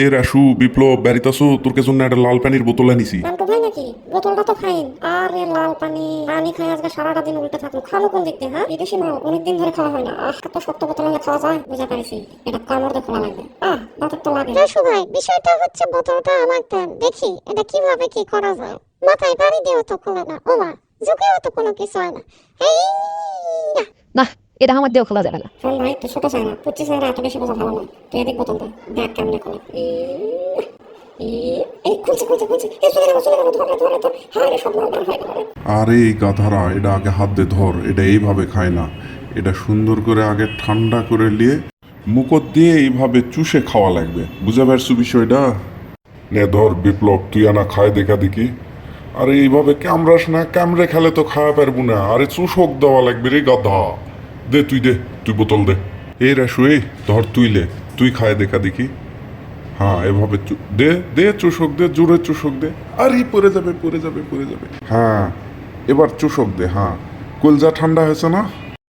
এ রাসু বিপ্লব বেরিতাসু তোর জন্য একটা লাল পানির বোতল আনিছি। নাম তো ভাই নাকি বোতলটা তো খাইন। আরে লাল পানি পানি খাই আজকে সারাটা দিন উল্টে থাকলো। খাবো কোন দিক দিয়ে? হ্যাঁ বিদেশি মাল অনেকদিন ধরে খাওয়া হয় না। এত শক্ত বোতল হলে খাওয়া যায়? বুঝা পারছি এটা কামড় দিয়ে খোলা লাগবে। দাঁতের তো লাগে। রাসু ভাই, বিষয়টা হচ্ছে বোতলটা আমার দেন, দেখি এটা কিভাবে কি করা যায়। মাথায় বাড়ি দিয়েও তো খোলে না, ওমা ঝুঁকেও তো কোনো কিছু হয় না। এই না, না, এটা আমার দিয়েও খোলা যাবে না। শোন ভাই, তুই ছোট চাই না, 25 এত বেশি বোঝা ভালো না। তুই এদিক বোতল দে, দেখ কেমনে খোলে। এই খুলছে খুলছে খুলছে, এই চলে গেল চলে গেল, ধরে ধরে ধর। হায় রে, সব লাল বার হয়ে গেল রে। আরে এই গাধারা, এটা আগে হাত দিয়ে ধর। এটা এইভাবে খায় না, এটা সুন্দর করে আগে ঠান্ডা করে নিয়ে মুখত দিয়ে এইভাবে চুষে খাওয়া লাগবে। বুঝা পারছু বিষয়টা? নে ধর বিপ্লব, তুই আনা খায় দেখা দেখি। আরে এইভাবে কামড়াস না, কামড়ে খেলে তো খাওয়া পারবো না। আরে চুষক দেওয়া লাগবে রে গাধা। দে তুই বোতল দে। এই রাসু, এই ধর তুই লে, তুই খায় দেখা দেখি। হ্যাঁ এভাবে দে দে চুষক দে, জোরে চুষক দে। আরে পড়ে যাবে পড়ে যাবে পড়ে যাবে। হ্যাঁ এবার চুষক দে। হ্যাঁ কলজা ঠান্ডা হয়েছে না?